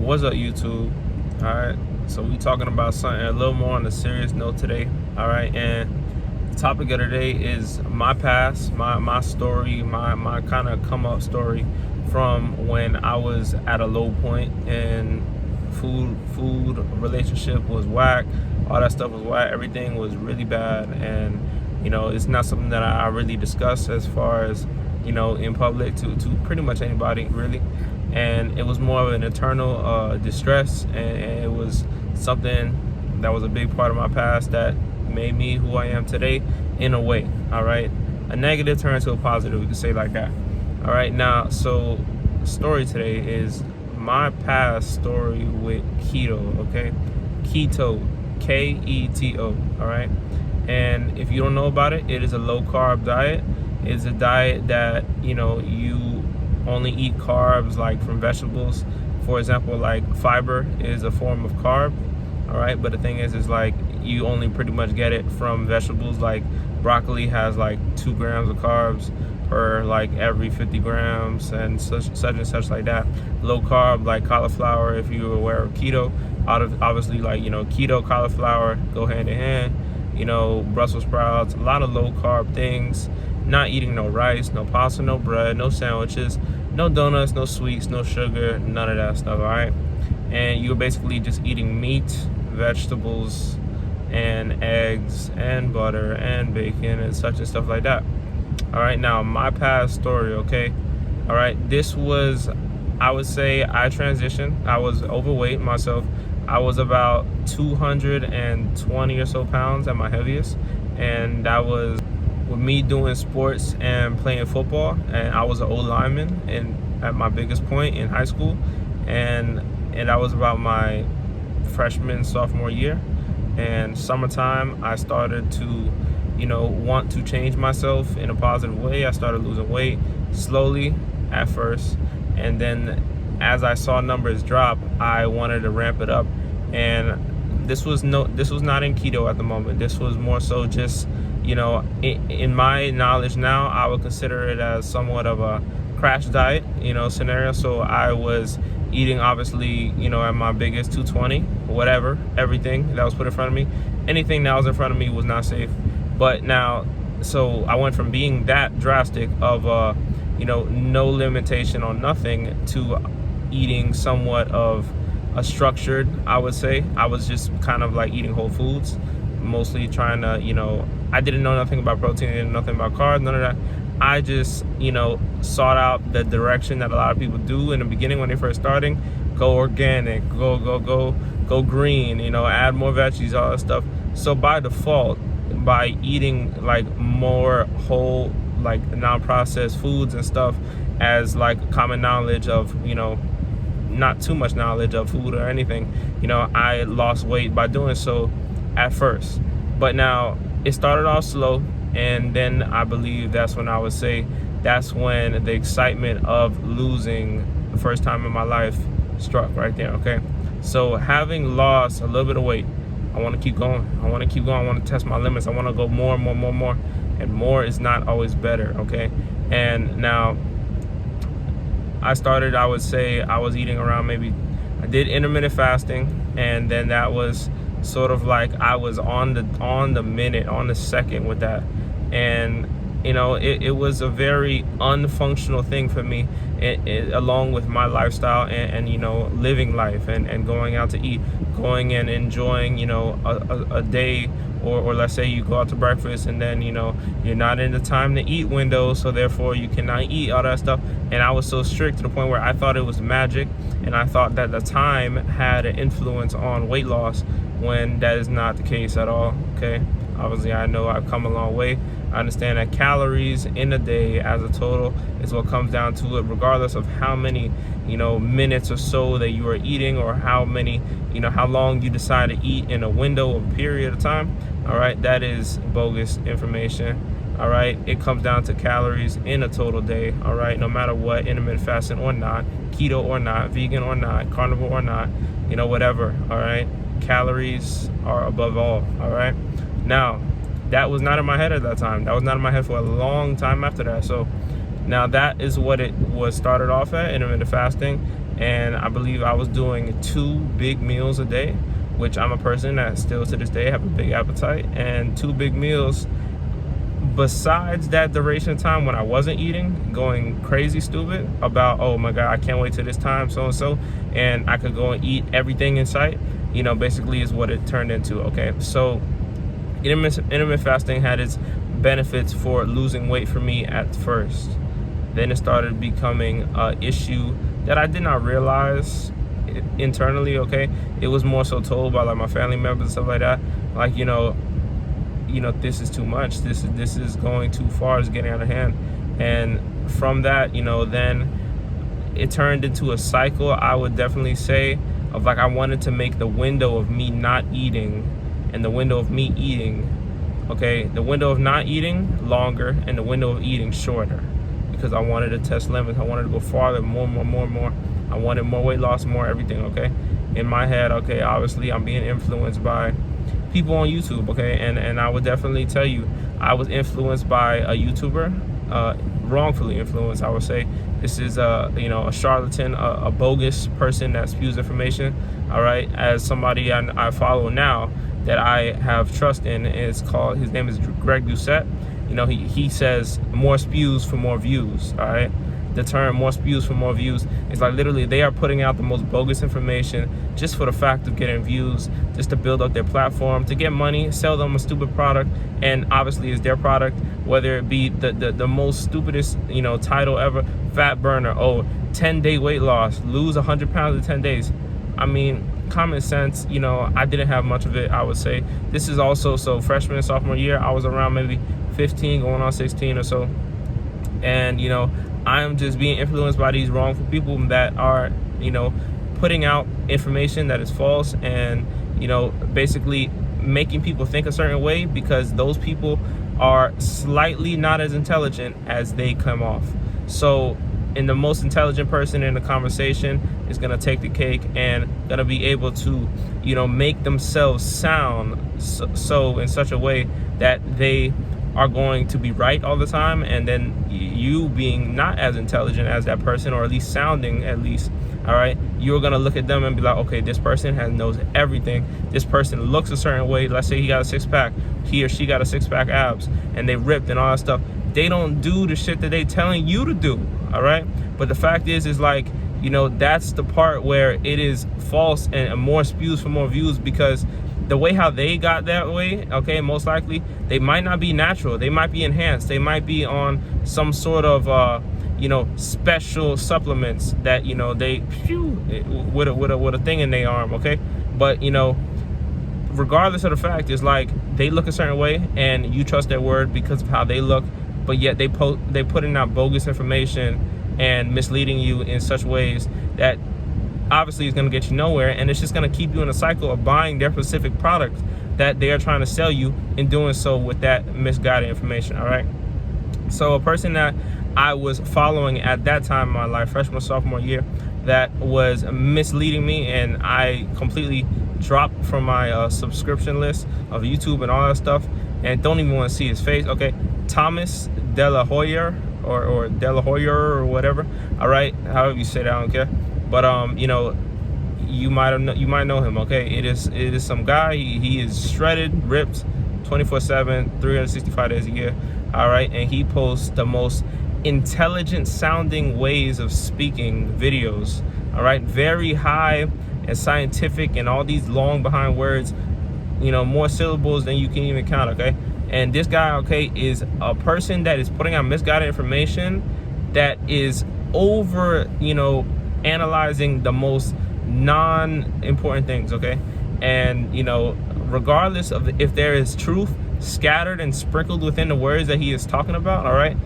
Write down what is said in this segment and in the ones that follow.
What's up, YouTube? All right, so we talking about something a little more on a serious note today. All right, and the topic of the day is my past, my story, my kind of come up story from when I was at a low point and food relationship was whack, all that stuff was whack, everything was really bad, and it's not something that I really discuss as far as in public to pretty much anybody really. And it was more of an internal distress, and it was something that was a big part of my past that made me who I am today in a way. All right, a negative turned to a positive, we could say like that. All right, now, so the story today is my past story with keto. Okay, keto, Keto. All right, and if you don't know about it, it is a low carb diet. It's a diet that you only eat carbs like from vegetables. For example, like fiber is a form of carb. All right, but the thing is like you only pretty much get it from vegetables. Like broccoli has like 2 grams of carbs per like every 50 grams and such and such like that. Low carb, like cauliflower, if you're aware of keto, obviously like keto, cauliflower go hand in hand. Brussels sprouts, a lot of low carb things. Not eating no rice, no pasta, no bread, no sandwiches, no donuts, no sweets, no sugar, none of that stuff. All right, and you're basically just eating meat, vegetables, and eggs and butter and bacon and such and stuff like that. All right, now my past story. Okay, all right, this was, I would say, I transitioned. I was overweight myself. I was about 220 or so pounds at my heaviest, and that was with me doing sports and playing football. And I was an old lineman at my biggest point in high school, and that was about my freshman, sophomore year. And summertime, I started to want to change myself in a positive way. I started losing weight slowly at first, and then as I saw numbers drop, I wanted to ramp it up. And this was not in keto at the moment. This was more so just in my knowledge now, I would consider it as somewhat of a crash diet scenario. So I was eating, obviously, at my biggest 220, whatever, everything that was put in front of me. Anything that was in front of me was not safe. But now, so I went from being that drastic of no limitation on nothing to eating somewhat of a structured, I would say. I was just kind of like eating whole foods, mostly trying to I didn't know nothing about protein, I didn't know nothing about carbs, none of that. I just sought out the direction that a lot of people do in the beginning when they're first starting. Go organic, go green, add more veggies, all that stuff. So by default, by eating like more whole, like non-processed foods and stuff, as like common knowledge of not too much knowledge of food or anything, I lost weight by doing so at first. But now it started off slow, and then I believe that's when I would say that's when the excitement of losing the first time in my life struck right there. Okay, so having lost a little bit of weight, I want to keep going. I want to test my limits. I want to go more, and more is not always better. Okay, and now I started, I would say I was eating around, maybe I did intermittent fasting, and then that was sort of like I was on the minute, on the second with that. And it was a very unfunctional thing for me, along with my lifestyle and living life and going out to eat, going and enjoying a day, or let's say you go out to breakfast and then you're not in the time to eat window, so therefore you cannot eat all that stuff. And I was so strict to the point where I thought it was magic, and I thought that the time had an influence on weight loss, when that is not the case at all. Okay, obviously I know I've come a long way. I understand that calories in a day as a total is what comes down to it, regardless of how many minutes or so that you are eating, or how many how long you decide to eat in a window of period of time. All right, that is bogus information. All right, it comes down to calories in a total day. All right, no matter what, intermittent fasting or not, keto or not, vegan or not, carnivore or not, whatever. All right, calories are above all. All right, now that was not in my head at that time. That was not in my head for a long time after that. So now that is what it was started off at, intermittent fasting. and I believe I was doing 2 big meals a day, which I'm a person that still to this day have a big appetite, and 2 big meals besides that duration of time when I wasn't eating, going crazy stupid about, oh my God, I can't wait till this time, so and so, and I could go and eat everything in sight, basically is what it turned into. Okay, so intermittent fasting had its benefits for losing weight for me at first. Then it started becoming an issue that I did not realize internally. Okay, it was more so told by like my family members and stuff like that, like this is too much, this is going too far, it's getting out of hand. And from that, then it turned into a cycle, I would definitely say, of like I wanted to make the window of me not eating and the window of me eating, okay, the window of not eating longer and the window of eating shorter, because I wanted to test limits. I wanted to go farther, more. I wanted more weight loss, more everything. Okay, in my head, okay, obviously I'm being influenced by people on YouTube. Okay, and I would definitely tell you, I was influenced by a YouTuber, wrongfully influenced, I would say. This is a charlatan, a bogus person that spews information. All right, as somebody I follow now that I have trust in, his name is Greg Doucette. He says more spews for more views. All right, the term more spews for more views is like literally they are putting out the most bogus information just for the fact of getting views, just to build up their platform, to get money, sell them a stupid product, and obviously it's their product, whether it be the most stupidest title ever, fat burner, 10-day weight loss, lose 100 pounds in 10 days. I mean, common sense, I didn't have much of it, I would say. This is also, so freshman and sophomore year, I was around maybe 15 going on 16 or so, and I'm just being influenced by these wrongful people that are putting out information that is false, and basically making people think a certain way, because those people are slightly not as intelligent as they come off. So and the most intelligent person in the conversation is going to take the cake and going to be able to make themselves sound so in such a way that they are going to be right all the time, and then you being not as intelligent as that person, or at least sounding at least, all right, you're gonna look at them and be like, okay, this person knows everything, this person looks a certain way, let's say he got a six-pack, he or she got a six-pack abs, and they ripped and all that stuff. They don't do the shit that they telling you to do, all right? But the fact is like, that's the part where it is false and more spews for more views, because the way how they got that way, okay, most likely they might not be natural, they might be enhanced, they might be on some sort of special supplements that they with a thing in their arm, okay? But regardless of the fact, is like they look a certain way and you trust their word because of how they look, but yet they putting out bogus information and misleading you in such ways that obviously is going to get you nowhere, and it's just going to keep you in a cycle of buying their specific product that they are trying to sell you, and doing so with that misguided information. All right, so a person that I was following at that time in my life, freshman sophomore year, that was misleading me, and I completely dropped from my subscription list of YouTube and all that stuff, and don't even want to see his face. Okay, Thomas De La Hoya or De La Hoya or whatever. All right, however you say that, I don't care. But you might know him. Okay, it is some guy. He is shredded, ripped, 24/7, 365 days a year. All right, and he posts the most intelligent sounding ways of speaking videos. All right, very high and scientific, and all these long behind words. More syllables than you can even count. Okay, and this guy, okay, is a person that is putting out misguided information that is over analyzing the most non-important things, okay? And regardless of if there is truth scattered and sprinkled within the words that he is talking about, all right,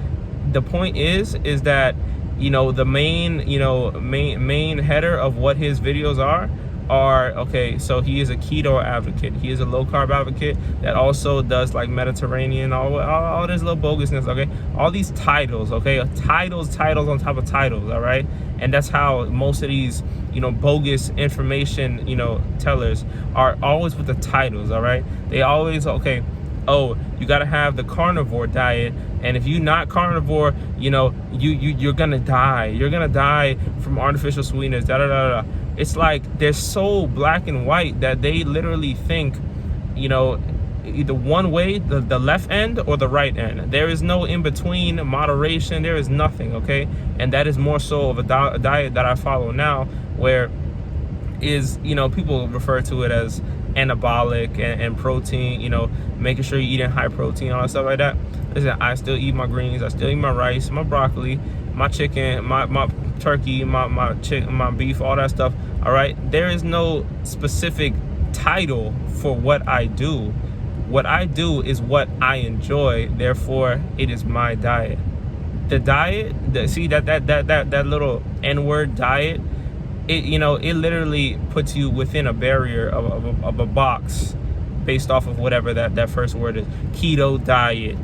the point is that the main header of what his videos are okay, so he is a keto advocate, he is a low carb advocate that also does like Mediterranean, all this little bogusness, okay, all these titles, okay, titles on top of titles, all right? And that's how most of these bogus information tellers are, always with the titles, all right? They always, okay, oh, you got to have the carnivore diet, and if you're not carnivore, you know, you're gonna die. You're gonna die from artificial sweeteners. Da da da da. It's like they're so black and white that they literally think, you know, either one way, the left end or the right end. There is no in between, moderation. There is nothing, okay? And that is more so of a diet that I follow now, where is, you know, people refer to it as anabolic and protein, you know, making sure you're eating high protein, all that stuff like that. Listen, I still eat my greens, I still eat my rice, my broccoli, my chicken, my turkey, my beef, all that stuff. All right, there is no specific title for what I do. What I do is what I enjoy, therefore it is my diet. The diet, see that little N-word diet, it, you know, it literally puts you within a barrier of a box based off of whatever that first word is. Keto diet,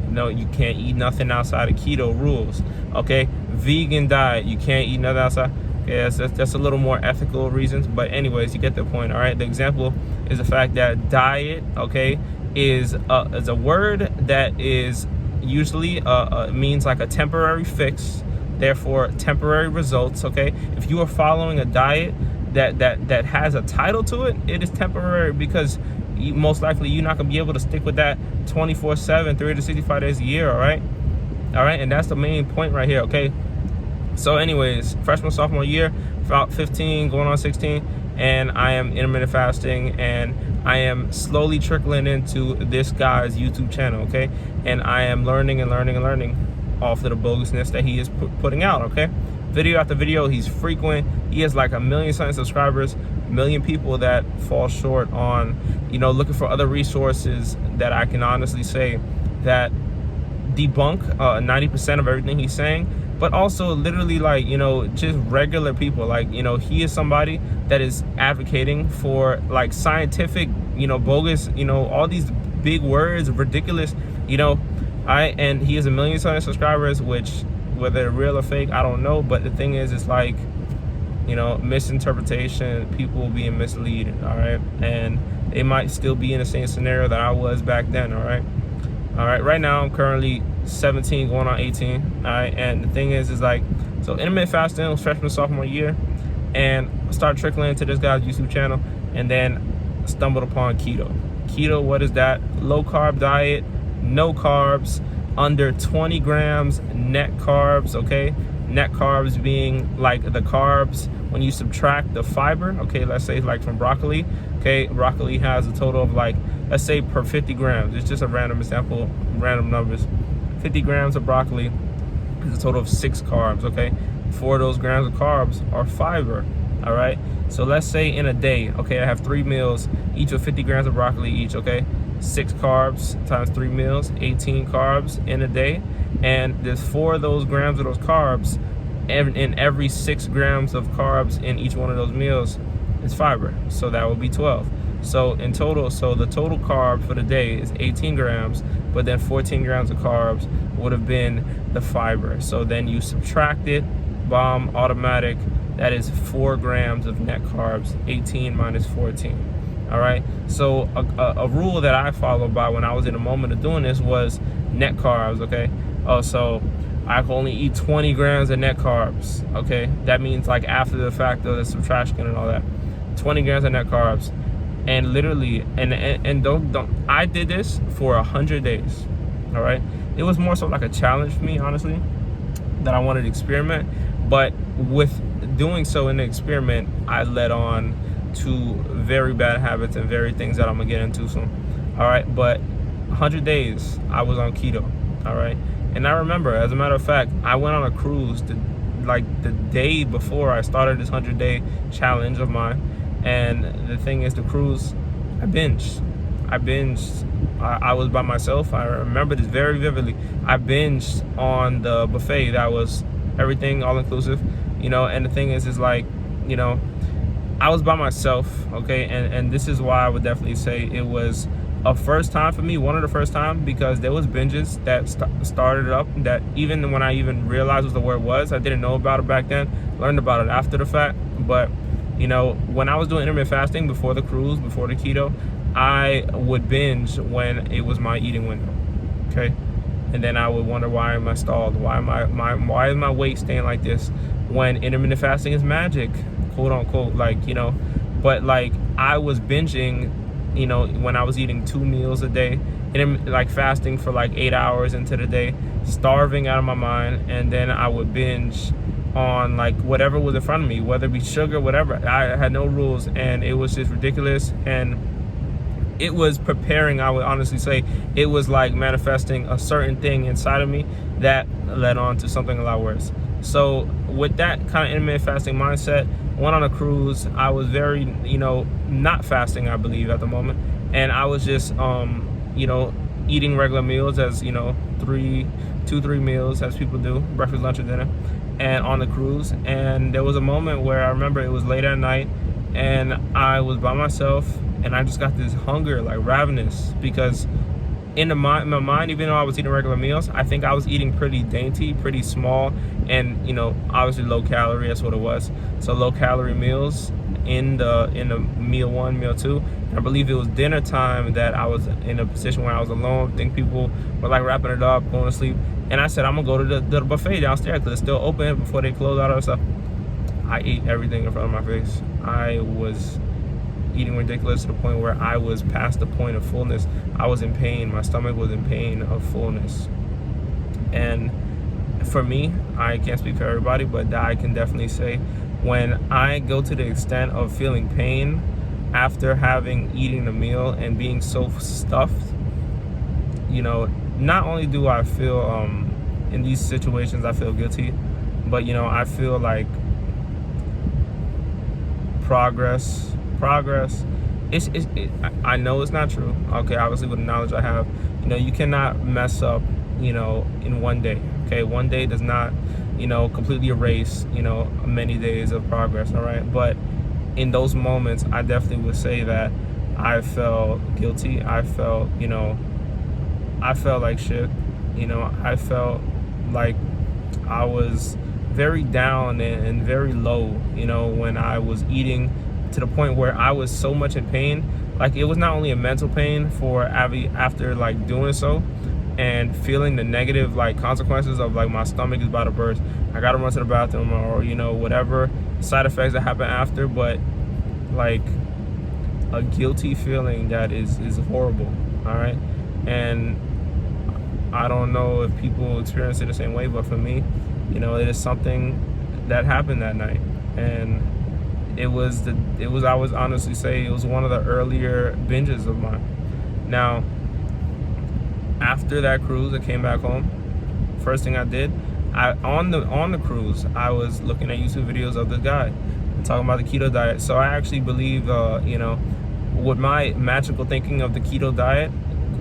no, you can't eat nothing outside of keto rules. Okay, vegan diet, you can't eat nothing outside. Okay, that's a little more ethical reasons, but anyways, you get the point. All right, the example is the fact that diet, okay, is a word that is usually means like a temporary fix, therefore temporary results. Okay, if you are following a diet that has a title to it, it is temporary, because most likely you're not gonna be able to stick with that 24/7 365 days a year. All right, and that's the main point right here. Okay, so anyways, freshman sophomore year, about 15 going on 16, and I am intermittent fasting, and I am slowly trickling into this guy's YouTube channel. Okay, and I am learning off of the bogusness that he is putting out. Okay, video after video, he's frequent. He has like 1 million something subscribers, 1 million people that fall short on, you know, looking for other resources that I can honestly say that debunk 90% of everything he's saying, but also literally, like, you know, just regular people. Like, you know, he is somebody that is advocating for like scientific, you know, bogus, you know, all these big words, ridiculous, you know. And he has 1 million something subscribers, which whether they're real or fake, I don't know. But the thing is, it's like, you know, misinterpretation, people being misled. All right, and they might still be in the same scenario that I was back then. All right, right now I'm currently 17 going on 18. All right, and the thing is like, so intermittent fasting was freshman sophomore year, and I started trickling into this guy's YouTube channel, and then stumbled upon keto. What is that? Low carb diet, no carbs, under 20 grams net carbs. Okay, net carbs being like the carbs when you subtract the fiber. Okay, let's say like from broccoli. Okay, broccoli has a total of like, let's say per 50 grams, it's just a random example, random numbers, 50 grams of broccoli is a total of 6 carbs. Okay, 4 of those grams of carbs are fiber. All right, so let's say in a day, okay, I have 3 meals, each with 50 grams of broccoli each. Okay, 6 carbs times 3 meals, 18 carbs in a day, and there's 4 of those grams of those carbs in every 6 grams of carbs in each one of those meals is fiber, so that would be 12. So in total, so the total carb for the day is 18 grams, but then 14 grams of carbs would have been the fiber. So then you subtract it, bomb, automatic, that is 4 grams of net carbs, 18 minus 14. All right, so a rule that I followed by when I was in a moment of doing this was net carbs. Okay, oh, so I can only eat 20 grams of net carbs. Okay, that means like after the fact of the subtraction and all that, 20 grams of net carbs. And literally, and don't I did this for 100 days. All right, it was more so like a challenge for me, honestly, that I wanted to experiment. But with doing so in the experiment, I led on to very bad habits and very things that I'm gonna get into soon. All right, but 100 days I was on keto. All right, and I remember, as a matter of fact, I went on a cruise like the day before I started this 100-day challenge of mine. And the thing is, the cruise, I binged. I was by myself. I remember this very vividly. I binged on the buffet that was everything all inclusive, you know. And the thing is like, you know, I was by myself. Okay, and this is why I would definitely say it was a first time for me, one of the first time, because there was binges that started up that even when I even realized what the word was, I didn't know about it back then. Learned about it after the fact. But you know, when I was doing intermittent fasting before the cruise, before the keto, I would binge when it was my eating window, okay? And then I would wonder, why am I stalled? Why is my weight staying like this? When intermittent fasting is magic, quote unquote, like, you know. But like, I was binging, you know, when I was eating 2 meals a day, and like fasting for like 8 hours into the day, starving out of my mind, and then I would binge on like whatever was in front of me, whether it be sugar, whatever. I had no rules, and it was just ridiculous. And it was preparing, I would honestly say, it was like manifesting a certain thing inside of me that led on to something a lot worse. So with that kind of intermittent fasting mindset, went on a cruise. I was very, you know, not fasting, I believe, at the moment. And I was just, you know, eating regular meals, as, you know, 3 meals as people do, breakfast, lunch, and dinner, and on the cruise. And there was a moment where I remember it was late at night, and I was by myself, and I just got this hunger, like ravenous, because in my mind, even though I was eating regular meals, I think I was eating pretty dainty, pretty small, and, you know, obviously low calorie. That's what it was. So low calorie meals in the meal 1, meal 2. And I believe it was dinner time that I was in a position where I was alone. I think people were like wrapping it up, going to sleep, and I said, I'm gonna go to the buffet downstairs because it's still open before they close all that stuff. I ate everything in front of my face. I was eating ridiculous to the point where I was past the point of fullness. I was in pain. My stomach was in pain of fullness. And for me, I can't speak for everybody, but I can definitely say, when I go to the extent of feeling pain after having eaten a meal and being so stuffed, you know, not only do I feel in these situations I feel guilty, but, you know, I feel like progress. I know it's not true. Okay, obviously with the knowledge I have, you know, you cannot mess up, you know, in one day. Okay, one day does not, you know, completely erase, you know, many days of progress. All right, but in those moments, I definitely would say that I felt guilty. I felt, you know, I felt like shit. You know, I felt like I was very down and very low, you know, when I was eating, to the point where I was so much in pain. Like, it was not only a mental pain for Abby after like doing so and feeling the negative like consequences of like my stomach is about to burst, I gotta run to the bathroom, or, you know, whatever side effects that happen after, but like a guilty feeling that is horrible. All right, and I don't know if people experience it the same way, but for me, you know, it is something that happened that night. And I would honestly say it was one of the earlier binges of mine. Now, after that cruise, I came back home. First thing I did, on the cruise, I was looking at YouTube videos of the guy talking about the keto diet. So I actually believe, you know, with my magical thinking of the keto diet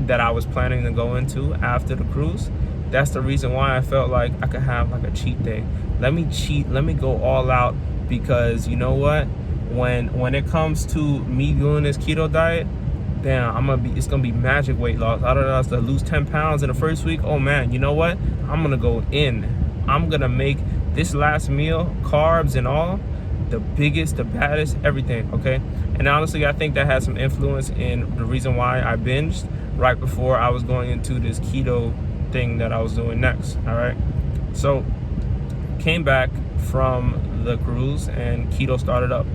that I was planning to go into after the cruise, that's the reason why I felt like I could have like a cheat day. Let me cheat, let me go all out, because you know what? When it comes to me doing this keto diet, damn, it's gonna be magic weight loss. I don't know, to lose 10 pounds in the first week. Oh man, you know what? I'm gonna go in. I'm gonna make this last meal, carbs and all, the biggest, the baddest, everything, okay? And honestly, I think that had some influence in the reason why I binged right before I was going into this keto thing that I was doing next, all right? So, came back from the cruise and keto started up.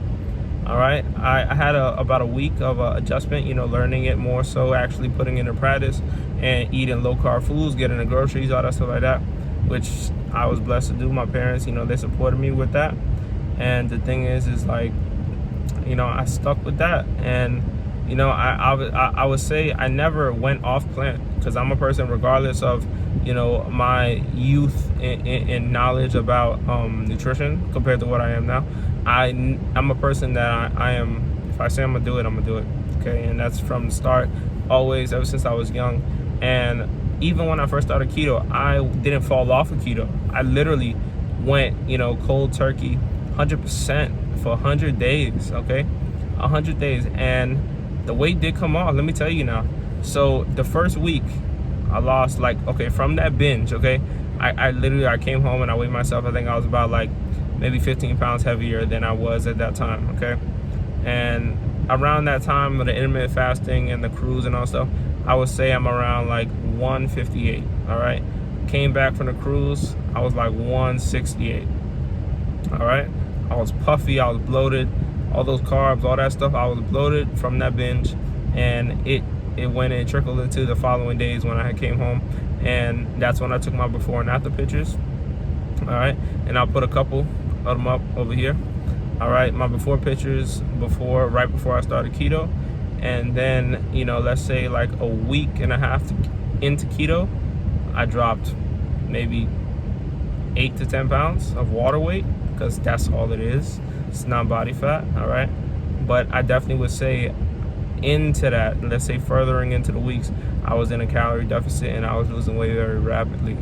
All right, I had about a week of adjustment, you know, learning it more so, actually putting it into practice and eating low carb foods, getting the groceries, all that stuff like that, which I was blessed to do. My parents, you know, they supported me with that. And the thing is like, you know, I stuck with that. And, you know, I would say I never went off plan, because I'm a person, regardless of, you know, my youth and knowledge about nutrition compared to what I am now. I'm a person that I am, if I say I'm gonna do it, I'm gonna do it, okay? And that's from the start, always, ever since I was young. And even when I first started keto, I didn't fall off of keto. I literally went, you know, cold turkey, 100% for 100 days, okay? 100 days, and the weight did come off, let me tell you now. So the first week, I lost like, okay, from that binge, okay? I literally, I came home and I weighed myself. I think I was about like maybe 15 pounds heavier than I was at that time, okay? And around that time of the intermittent fasting and the cruise and all stuff, I would say I'm around like 158. All right. Came back from the cruise, I was like 168. All right. I was puffy, I was bloated, all those carbs, all that stuff. I was bloated from that binge, and it went and trickled into the following days when I came home, and that's when I took my before and after pictures. All right. And I'll put a couple of them up over here. All right. My before pictures right before I started keto. And then, let's say like a week and a half into keto, I dropped maybe 8 to 10 pounds of water weight, because that's all it is. It's not body fat. All right. But I definitely would say into that, let's say furthering into the weeks, I was in a calorie deficit and I was losing weight very rapidly.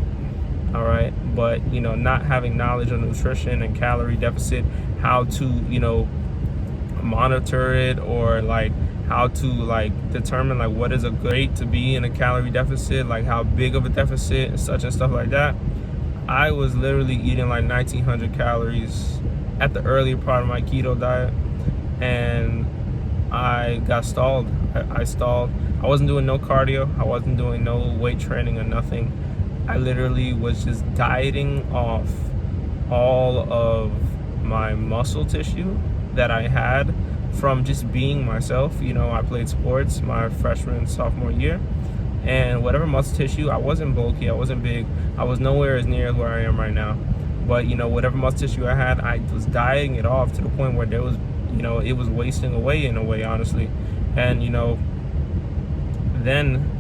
All right. But, not having knowledge on nutrition and calorie deficit, how to, monitor it, or like how to like determine like what is a good rate to be in a calorie deficit, like how big of a deficit and such and stuff like that. I was literally eating like 1900 calories at the earlier part of my keto diet, and I got stalled. I stalled. I wasn't doing no cardio. I wasn't doing no weight training or nothing. I literally was just dieting off all of my muscle tissue that I had from just being myself. I played sports my freshman, sophomore year, and whatever muscle tissue, I wasn't bulky, I wasn't big, I was nowhere as near where I am right now. But, whatever muscle tissue I had, I was dieting it off to the point where there was, it was wasting away in a way, honestly. And, then,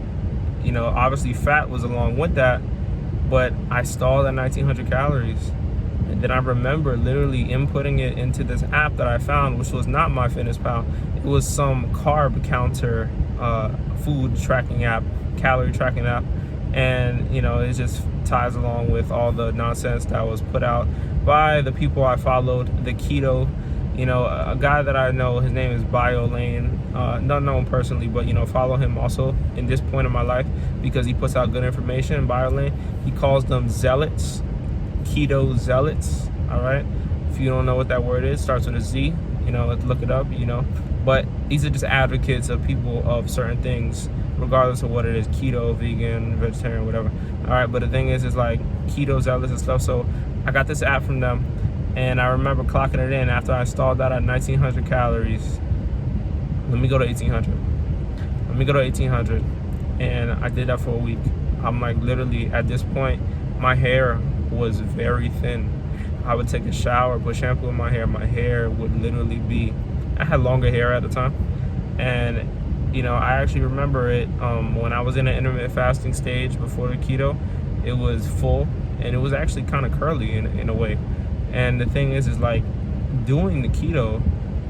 obviously fat was along with that, but I stalled at 1900 calories. And then I remember literally inputting it into this app that I found, which was not MyFitnessPal. It was some carb counter, food tracking app, calorie tracking app. And, it just ties along with all the nonsense that was put out by the people I followed, the keto. A guy that I know, his name is BioLane. Not known personally, but, follow him also in this point of my life, because he puts out good information. BioLane, he calls them zealots. Keto zealots. All right. If you don't know what that word is, starts with a Z. Look it up. But these are just advocates of people of certain things, regardless of what it is: keto, vegan, vegetarian, whatever. All right. But the thing is like keto zealots and stuff. So I got this app from them, and I remember clocking it in after I stalled out at 1900 calories. Let me go to 1800. Let me go to 1800, and I did that for a week. I'm like literally at this point, my hair was very thin. I would take a shower, put shampoo in my hair would literally be, I had longer hair at the time. And I actually remember it when I was in an intermittent fasting stage before the keto. It was full, and it was actually kind of curly in a way. And the thing is like doing the keto,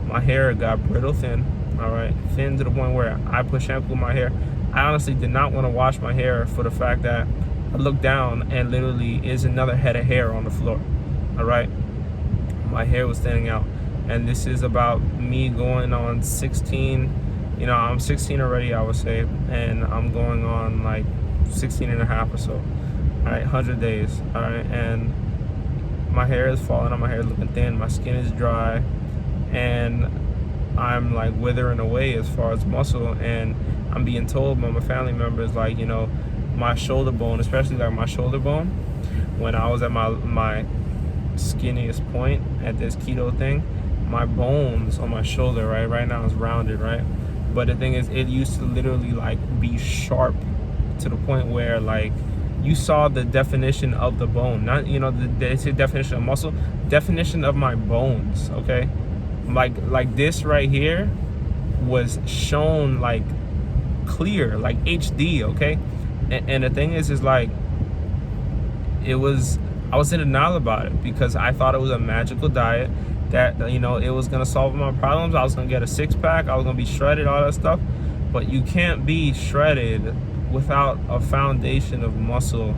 my hair got brittle thin. All right, thin to the point where I put shampoo in my hair. I honestly did not want to wash my hair for the fact that I look down and literally is another head of hair on the floor. All right. My hair was thinning out. And this is about me going on 16. I'm 16 already, I would say. And I'm going on like 16 and a half or so. All right. 100 days. All right. And my hair is falling out. My hair is looking thin. My skin is dry. And I'm like withering away as far as muscle. And I'm being told by my family members, like, my shoulder bone, especially like my shoulder bone, when I was at my skinniest point at this keto thing, my bones on my shoulder right now is rounded, right? But the thing is, it used to literally like be sharp to the point where like you saw the definition of the bone, not the definition of muscle, definition of my bones. Okay, like this right here was shown like clear, like HD. Okay. And the thing is like, I was in denial about it, because I thought it was a magical diet that, it was going to solve my problems. I was going to get a six-pack. I was going to be shredded, all that stuff. But you can't be shredded without a foundation of muscle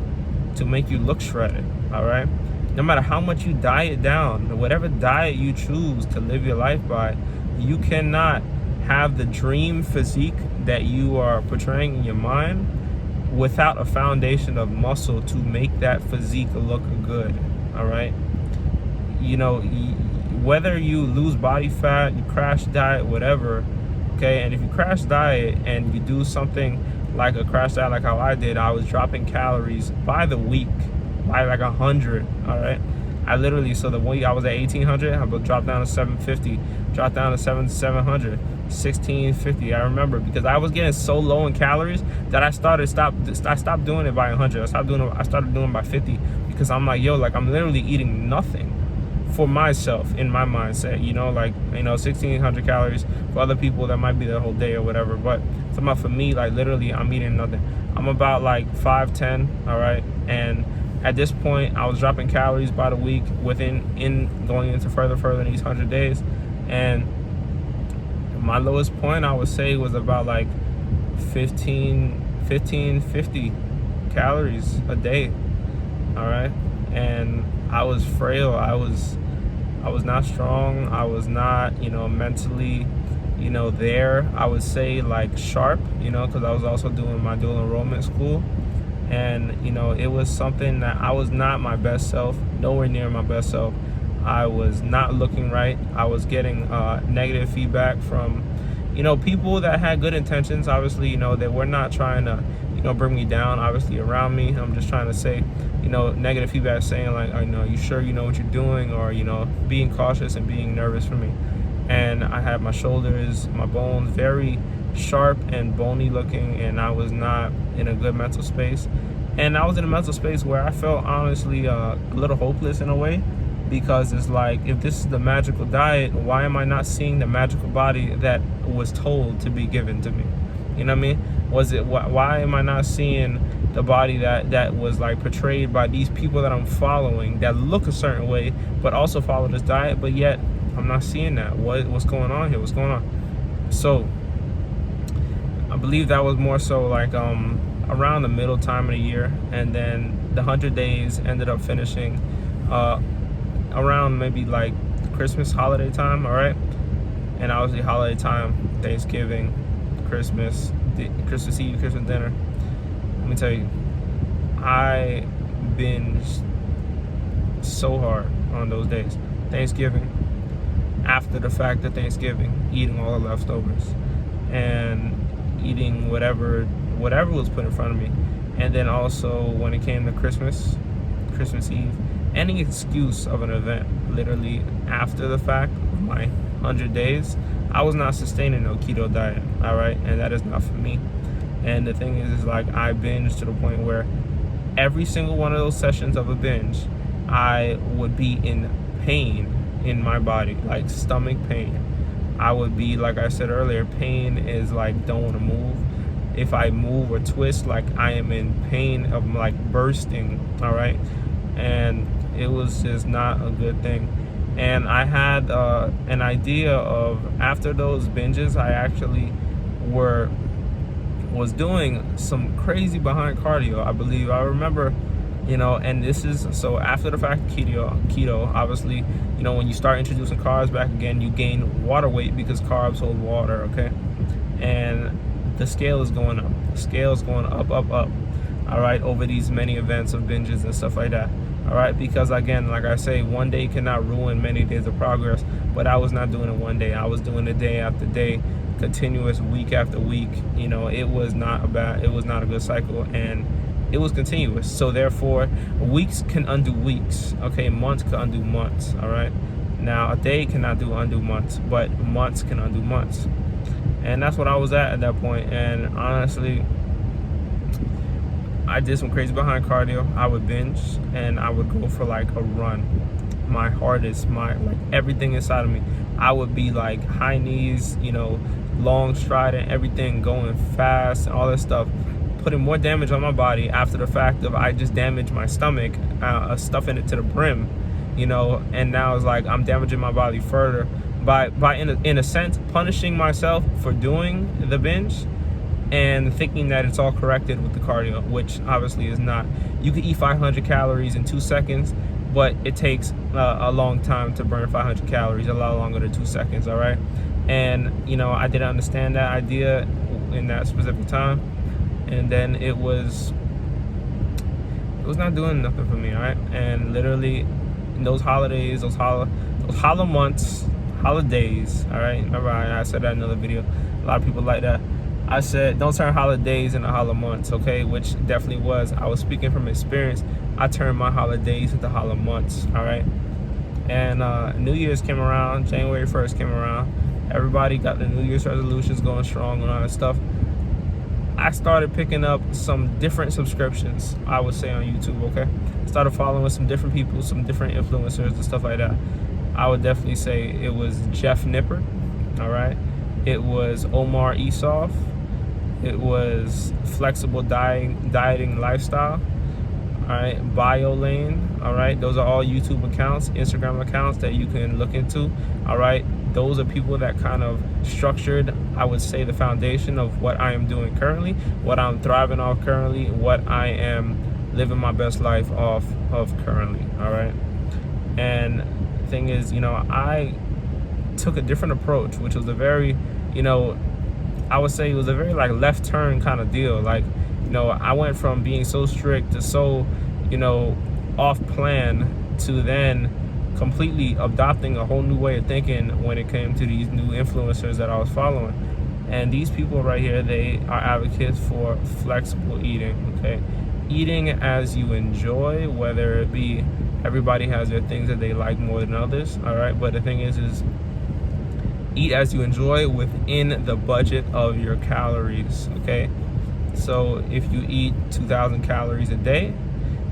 to make you look shredded, all right? No matter how much you diet down, whatever diet you choose to live your life by, you cannot have the dream physique that you are portraying in your mind without a foundation of muscle to make that physique look good. All right. whether you lose body fat, you crash diet, whatever, okay? And if you crash diet and you do something like a crash diet, like how I did, I was dropping calories by the week by like 100. All right, I literally, so the week I was at 1800, I would drop down to 750, drop down to 700, 1650. I remember, because I was getting so low in calories that I stopped doing it by 100. I started doing it by 50, because I'm like, yo, like I'm literally eating nothing for myself in my mindset, you know, like, you know, 1600 calories. For other people that might be their whole day or whatever, but somehow for me, like literally I'm eating nothing. I'm about like 5'10", all right, and at this point I was dropping calories by the week going into further in these 100 days. And my lowest point, I would say, was about like 50 calories a day, all right. And I was frail, I was not strong, I was not, you know, mentally, you know, there, I would say, like sharp, you know, because I was also doing my dual enrollment school. And, you know, it was something that I was not my best self, nowhere near my best self. I was not looking right. I was getting negative feedback from, you know, people that had good intentions. Obviously, you know, they were not trying to, you know, bring me down, obviously, around me. I'm just trying to say, you know, negative feedback saying like, you know, you sure you know what you're doing, or, you know, being cautious and being nervous for me. And I had my shoulders, my bones very sharp and bony looking, and I was not in a good mental space. And I was in a mental space where I felt honestly a little hopeless in a way, because it's like, if this is the magical diet, why am I not seeing the magical body that was told to be given to me? You know what I mean? Why am I not seeing the body that was like portrayed by these people that I'm following, that look a certain way but also follow this diet, but yet I'm not seeing that? What's going on here? What's going on? So I believe that was more so like around the middle time of the year, and then the 100 days ended up finishing around maybe like Christmas holiday time, all right? And obviously holiday time, Thanksgiving, Christmas Eve, Christmas dinner. Let me tell you, I binged so hard on those days. Thanksgiving, after the fact of Thanksgiving, eating all the leftovers and eating whatever was put in front of me. And then also when it came to Christmas Eve, any excuse of an event, literally after the fact of my 100 days, I was not sustaining no keto diet, all right? And that is not for me. And the thing is like, I binged to the point where every single one of those sessions of a binge, I would be in pain in my body, like stomach pain. I would be, like I said earlier, pain is like, don't want to move. If I move or twist, like I am in pain of like bursting, all right? And it was just not a good thing. And I had an idea of, after those binges, I actually was doing some crazy behind cardio, I believe. I remember, you know, and this is, so after the fact keto, obviously, you know, when you start introducing carbs back again, you gain water weight because carbs hold water, okay? And the scale is going up. The scale is going up, all right, over these many events of binges and stuff like that, all right? Because again, like I say, one day cannot ruin many days of progress, but I was not doing it one day. I was doing it day after day, continuous, week after week. You know, it was not a good cycle, and it was continuous. So therefore, weeks can undo weeks, okay? Months can undo months, all right? Now, a day cannot undo months, but months can undo months. And that's what I was at that point. And honestly, I did some crazy behind cardio. I would binge and I would go for like a run. My hardest, like everything inside of me. I would be like high knees, you know, long stride and everything, going fast and all that stuff, putting more damage on my body after the fact of I just damaged my stomach, stuffing it to the brim, you know, and now it's like I'm damaging my body further by in a sense punishing myself for doing the binge and thinking that it's all corrected with the cardio, which obviously is not. You can eat 500 calories in 2 seconds, but it takes a long time to burn 500 calories, a lot longer than 2 seconds, all right? And, you know, I didn't understand that idea in that specific time, and then it was not doing nothing for me, all right? And literally in those holidays, those hollow months, holidays. All right, remember I said that in another video. A lot of people like that. I said don't turn holidays into hollow months, okay? Which definitely was. I was speaking from experience. I turned my holidays into hollow months. All right. And New Year's came around, January 1st came around. Everybody got the New Year's resolutions going strong and all that stuff. I started picking up some different subscriptions, I would say, on YouTube, okay? Started following some different people, some different influencers and stuff like that. I would definitely say it was Jeff Nipper, all right? It was Omar Esoff. It was Flexible Dieting Lifestyle. All right, BioLane. All right, those are all YouTube accounts, Instagram accounts that you can look into. All right, those are people that kind of structured, I would say, the foundation of what I am doing currently, what I'm thriving off currently, what I am living my best life off of currently. All right, and the thing is, you know, I took a different approach, which was a very, you know, I would say it was a very like left turn kind of deal. Like, you know, I went from being so strict to so, you know, off plan to then completely adopting a whole new way of thinking when it came to these new influencers that I was following. And these people right here, they are advocates for flexible eating, okay? Eating as you enjoy, whether it be everybody has their things that they like more than others, all right? But the thing is eat as you enjoy within the budget of your calories, okay? So if you eat 2,000 calories a day,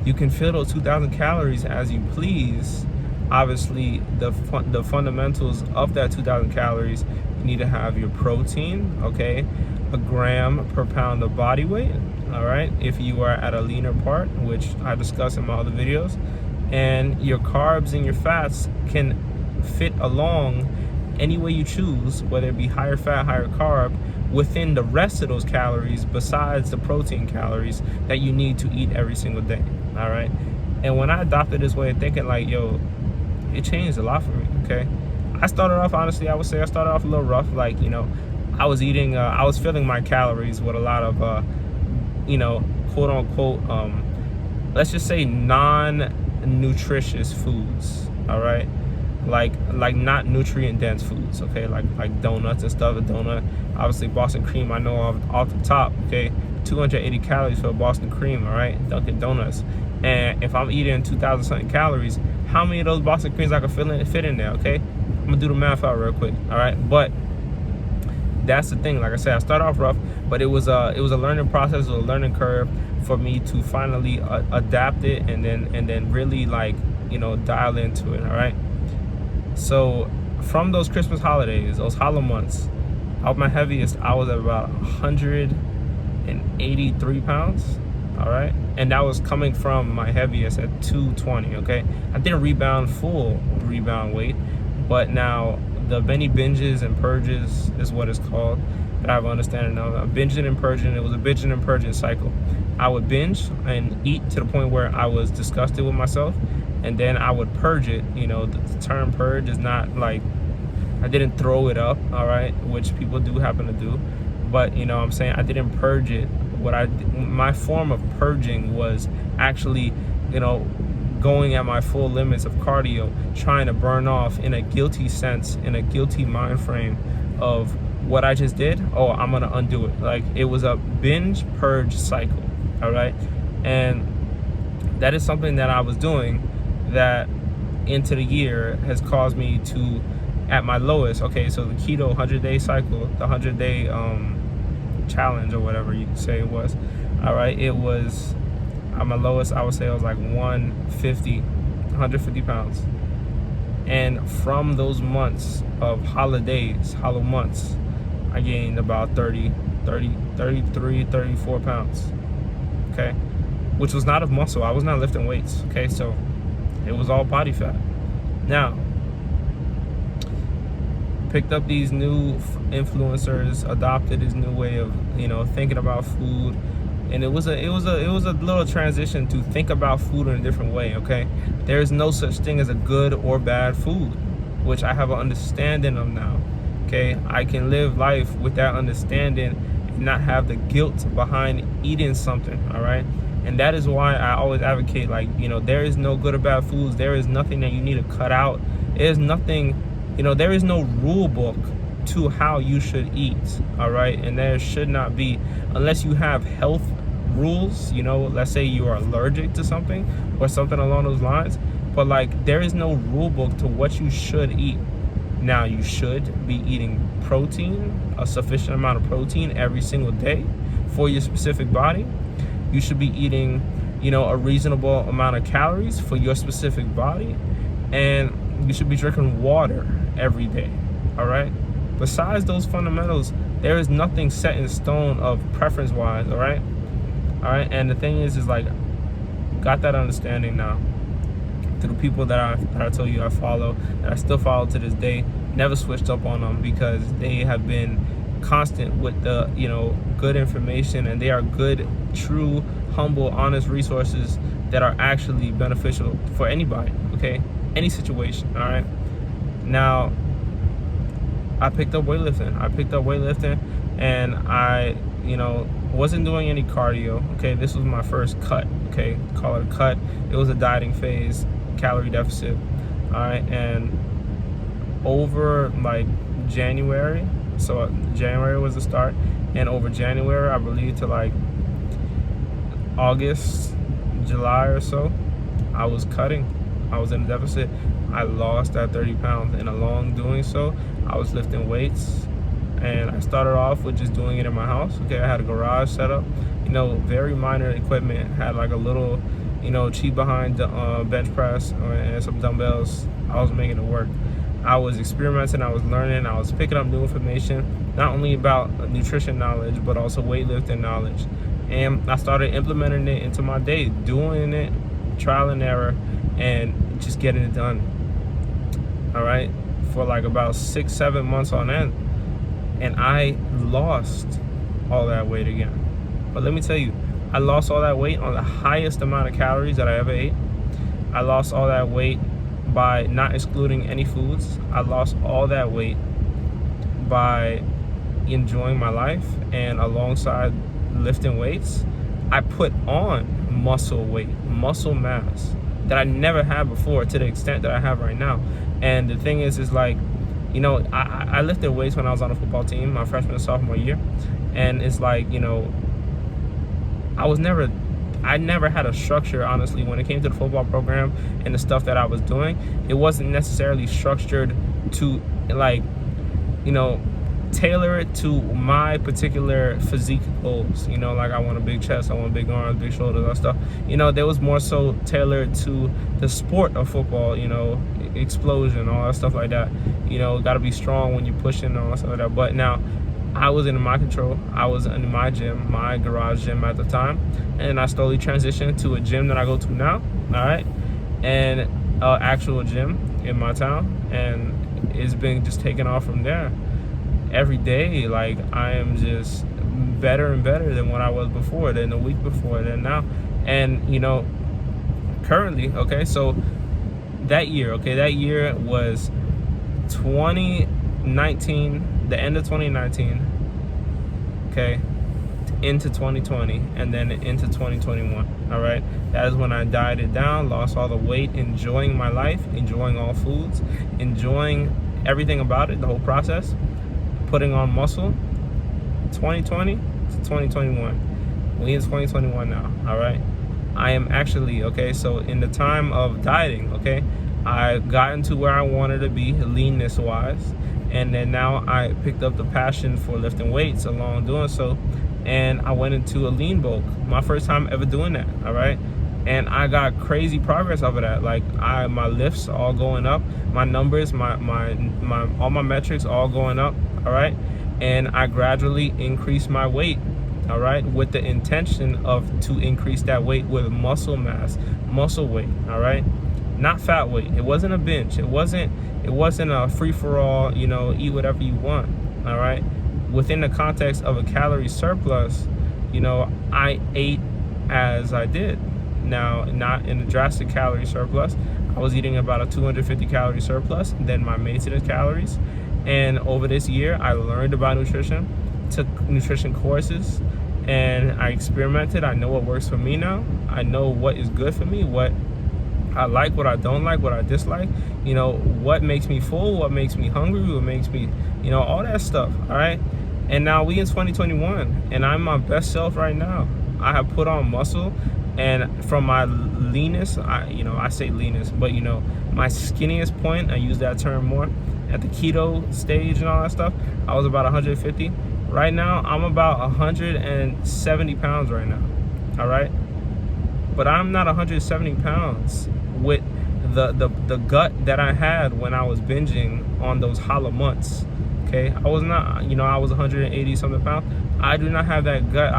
you can fill those 2,000 calories as you please. Obviously, the fundamentals of that 2,000 calories, you need to have your protein, okay? A gram per pound of body weight, all right? If you are at a leaner part, which I discuss in my other videos, and your carbs and your fats can fit along any way you choose, whether it be higher fat, higher carb, within the rest of those calories besides the protein calories that you need to eat every single day, all right? And when I adopted this way of thinking, like, yo, it changed a lot for me, okay? I started off, honestly, I would say I started off a little rough. Like, you know, I was eating, I was filling my calories with a lot of, you know, quote unquote, let's just say non-nutritious foods, all right? Like not nutrient dense foods, okay? Like donuts and stuff. A donut, obviously Boston cream, I know off the top, okay? 280 calories for a Boston cream, all right? Dunkin' Donuts. And if I'm eating 2,000 something calories, how many of those Boston creams I can fit in there, okay? I'm gonna do the math out real quick, all right? But that's the thing. Like I said, I started off rough, but it was a learning process, it was a learning curve for me to finally adapt it and then really, like, you know, dial into it, all right? So from those Christmas holidays, those hollow months, at my heaviest, I was at about 183 pounds, all right? And that was coming from my heaviest at 220, okay? I didn't rebound full rebound weight, but now the many binges and purges is what it's called, that I have understanding of. Binging and purging, it was a binging and purging cycle. I would binge and eat to the point where I was disgusted with myself, and then I would purge it. You know, the term purge is not like, I didn't throw it up, all right, which people do happen to do, but, you know what I'm saying, I didn't purge it. My form of purging was actually, you know, going at my full limits of cardio, trying to burn off in a guilty sense, in a guilty mind frame of what I just did. Oh, I'm gonna undo it. Like, it was a binge purge cycle, all right? And that is something that I was doing that into the year has caused me to, at my lowest, okay, so the keto 100-day cycle, the 100-day challenge or whatever you say it was, all right, it was, at my lowest, I would say I was like 150 pounds. And from those months of holidays, hollow months, I gained about 33, 34 pounds, okay? Which was not of muscle. I was not lifting weights, okay? So it was all body fat. Now, picked up these new influencers, adopted this new way of, you know, thinking about food, and it was a little transition to think about food in a different way, okay? There is no such thing as a good or bad food, which I have an understanding of now, okay? I can live life with that understanding and not have the guilt behind eating something, all right? And that is why I always advocate, like, you know, there is no good or bad foods. There is nothing that you need to cut out There's nothing, there is no rule book to how you should eat, all right? And there should not be, unless you have health rules, let's say you are allergic to something or something along those lines. But like, there is no rule book to what you should eat. Now, you should be eating protein, a sufficient amount of protein every single day for your specific body. You should be eating, a reasonable amount of calories for your specific body. And you should be drinking water every day, all right? Besides those fundamentals, there is nothing set in stone of preference-wise, all right? All right, and the thing is like, got that understanding now. To the people that I told you I follow, that I still follow to this day, never switched up on them, because they have been constant with the, good information, and they are good, true, humble, honest resources that are actually beneficial for anybody, okay? Any situation, all right? Now, I picked up weightlifting, and I, wasn't doing any cardio, okay? This was my first cut, okay? Call it a cut. It was a dieting phase, calorie deficit, all right? And over like January, so January was the start, and over January, I believe, to like August, July or so, I was cutting. I was in a deficit. I lost that 30 pounds, and along doing so, I was lifting weights. And I started off with just doing it in my house. Okay, I had a garage set up, very minor equipment. Had like a little, cheap behind bench press and some dumbbells. I was making it work. I was experimenting, I was learning, I was picking up new information, not only about nutrition knowledge, but also weightlifting knowledge. And I started implementing it into my day, doing it, trial and error, and just getting it done. All right, for like about 6-7 months on end. And I lost all that weight again. But let me tell you, I lost all that weight on the highest amount of calories that I ever ate. I lost all that weight by not excluding any foods. I lost all that weight by enjoying my life, and alongside lifting weights, I put on muscle weight, muscle mass that I never had before, to the extent that I have right now. And the thing is like, I lifted weights when I was on a football team, my freshman and sophomore year. And it's like, I never had a structure, honestly, when it came to the football program and the stuff that I was doing. It wasn't necessarily structured to, like, tailor it to my particular physique goals. Like, I want a big chest, I want big arms, big shoulders, that stuff. There was more so tailored to the sport of football, explosion, all that stuff like that. Got to be strong when you're pushing and all that stuff like that. But now, I was in my control. I was in my gym, my garage gym at the time, and I slowly transitioned to a gym that I go to now, all right, and an actual gym in my town, and it's been just taking off from there. Every day, like, I am just better and better than what I was before, than the week before, than now. And currently, okay, so that year was 2019, the end of 2019, okay, into 2020, and then into 2021, all right? That is when I dieted down, lost all the weight, enjoying my life, enjoying all foods, enjoying everything about it, the whole process, putting on muscle. 2020 to 2021. We in 2021 now, all right? I am actually, okay, so in the time of dieting, okay, I got into where I wanted to be, leanness wise, and then now I picked up the passion for lifting weights along doing so, and I went into a lean bulk, my first time ever doing that, all right? And I got crazy progress over that. Like, my lifts all going up, my numbers, my all my metrics all going up, all right? And I gradually increased my weight, all right, with the intention to increase that weight with muscle mass, muscle weight, all right? Not fat weight. It wasn't a bench. It wasn't a free-for-all, eat whatever you want, all right? Within the context of a calorie surplus, I ate as I did. Now, not in a drastic calorie surplus. I was eating about a 250 calorie surplus than my maintenance calories. And over this year, I learned about nutrition, took nutrition courses, and I experimented. I know what works for me now. I know what is good for me, what I like, what I don't like, what I dislike. you know, what makes me full, what makes me hungry, what makes me, you know, all that stuff. All right. And now we in 2021, and I'm my best self right now. I have put on muscle, and from my leanest, I say leanest, but you know, my skinniest point, I use that term more, at the keto stage and all that stuff, I was about 150. Right now, I'm about 170 pounds right now. All right. But I'm not 170 pounds with the gut that I had when I was binging on those hollow months. Okay, I was not, you know, I was 180 something pounds. I do not have that gut.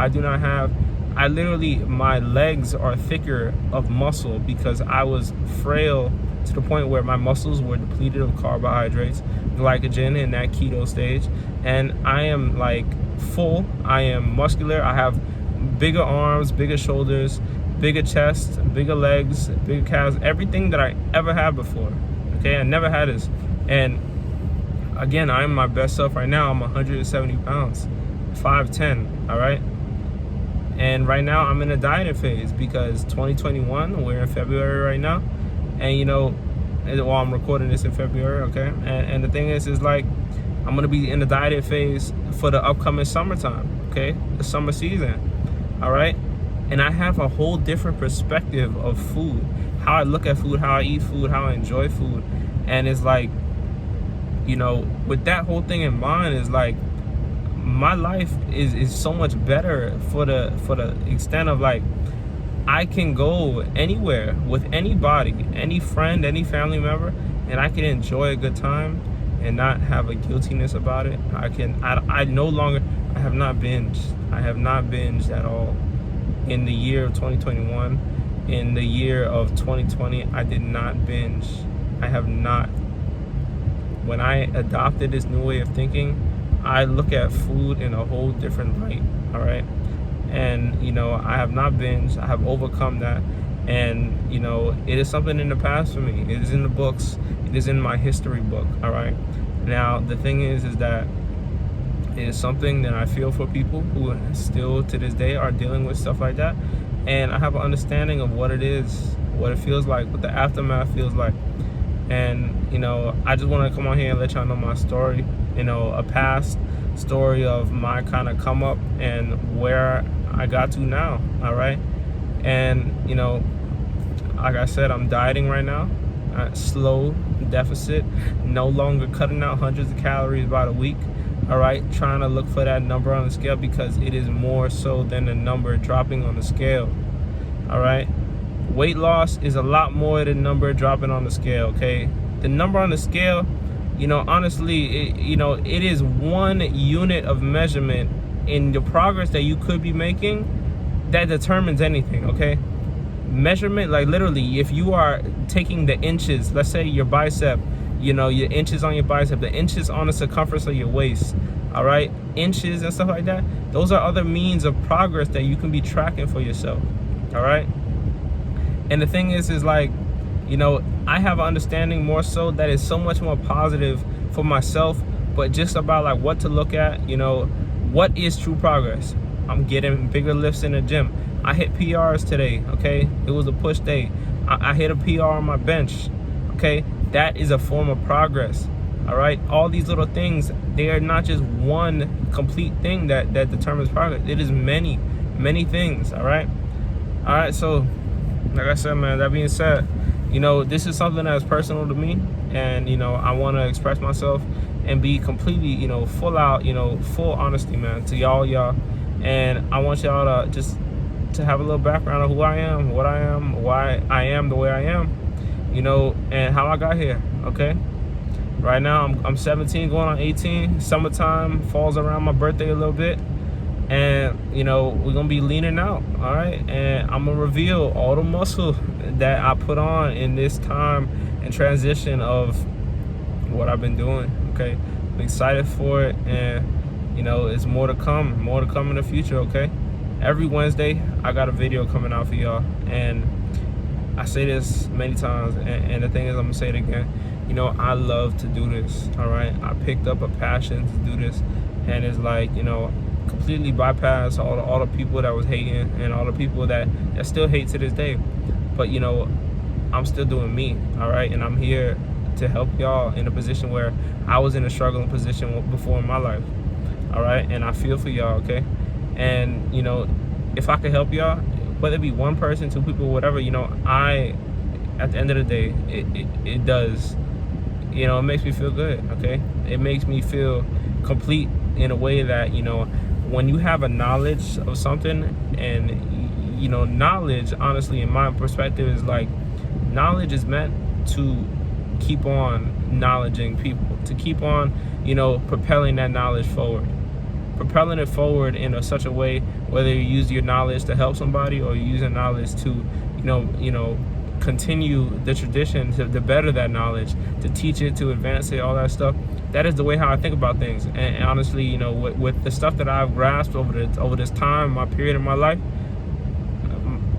I literally, my legs are thicker of muscle because I was frail to the point where my muscles were depleted of carbohydrates, glycogen in that keto stage. And I am like full, I am muscular, I have bigger arms, bigger shoulders, bigger chest, bigger legs, bigger calves, everything that I ever had before. Okay, I never had this. And again, I'm my best self right now. I'm 170 pounds, 5'10", all right? And right now I'm in a dieting phase because 2021, we're in February right now. And you know, well, I'm recording this in February, okay? And the thing is like, I'm gonna be in the dieting phase for the upcoming summertime, okay? The summer season, all right? And I have a whole different perspective of food, how I look at food, how I eat food, how I enjoy food. And it's like, you know, with that whole thing in mind, is like, my life is so much better for the extent of like, I can go anywhere with anybody, any friend, any family member, and I can enjoy a good time and not have a guiltiness about it. I no longer, I have not binged at all. In the year of 2021, in the year of 2020, I did not binge. I have not. When I adopted this new way of thinking, I look at food in a whole different light, all right? And, you know, I have not binged. I have overcome that. And, you know, it is something in the past for me. It is in the books. It is in my history book, all right? Now, the thing is that it is something that I feel for people who still to this day are dealing with stuff like that. And I have an understanding of what it is, what it feels like, what the aftermath feels like. And, you know, I just want to come on here and let y'all know my story, you know, a past story of my kind of come up and where I got to now, all right? And, you know, like I said, I'm dieting right now, slow deficit, no longer cutting out hundreds of calories by the week, all right? Trying to look for that number on the scale because it is more so than the number dropping on the scale, all right? Weight loss is a lot more than number dropping on the scale, okay? The number on the scale, you know, honestly, it is one unit of measurement in the progress that you could be making that determines anything, okay? Measurement, like literally, if you are taking the inches, let's say your bicep, you know, your inches on your bicep, the inches on the circumference of your waist, all right? Inches and stuff like that, those are other means of progress that you can be tracking for yourself, all right? And the thing is like, you know, I have an understanding more so that is so much more positive for myself, but just about like what to look at, you know, what is true progress? I'm getting bigger lifts in the gym. I hit PRs today, okay? It was a push day. I hit a PR on my bench, okay? That is a form of progress, all right? All these little things, they are not just one complete thing that determines progress. It is many, many things, all right? All right, so like I said, man, that being said, you know, this is something that's personal to me, and, you know, I want to express myself and be completely, you know, full out, you know, full honesty, man, to y'all. And I want y'all to just to have a little background of who I am, what I am, why I am the way I am, you know, and how I got here, okay? Right now, I'm 17 going on 18. Summertime falls around my birthday a little bit. And, you know, we're going to be leaning out, all right? And I'm going to reveal all the muscle that I put on in this time and transition of what I've been doing, okay? I'm excited for it, and, you know, it's more to come in the future, okay? Every Wednesday, I got a video coming out for y'all, and I say this many times, and the thing is, I'm going to say it again. You know, I love to do this, all right? I picked up a passion to do this, and it's like, you know, completely bypass all the people that was hating and all the people that still hate to this day. But, you know, I'm still doing me, all right? And I'm here to help y'all in a position where I was in a struggling position before in my life. All right, and I feel for y'all, okay? And if I could help y'all, whether it be one person, two people, whatever, at the end of the day, it does, it makes me feel good, okay? It makes me feel complete in a way that, when you have a knowledge of something, and, knowledge, honestly, in my perspective, is like, knowledge is meant to keep on knowledging people, to keep on, propelling that knowledge forward. Propelling it forward in such a way, whether you use your knowledge to help somebody or you use your knowledge to, continue the tradition, to better that knowledge, to teach it, to advance it, all that stuff. That is the way how I think about things. And honestly, with the stuff that I've grasped over this time, my period in my life,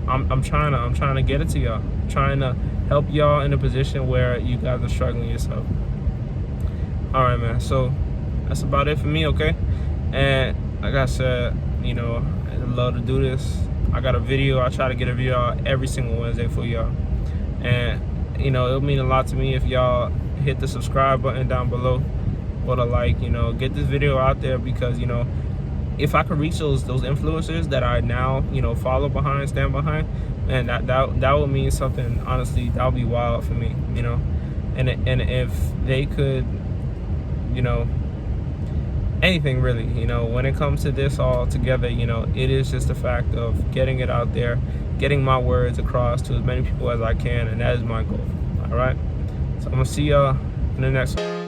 I'm trying to get it to y'all. I'm trying to help y'all in a position where you guys are struggling yourself. All right, man. So that's about it for me, okay? And like I said, I'd love to do this. I got a video. I try to get a video out every single Wednesday for y'all. And, it'll mean a lot to me if y'all hit the subscribe button down below, or the like, get this video out there, because, if I could reach those influencers that I now, follow behind, stand behind, and that would mean something. Honestly, that would be wild for me, and if they could, anything really, when it comes to this all together, it is just a fact of getting it out there, getting my words across to as many people as I can, and that is my goal. All right, so I'm gonna see y'all in the next one.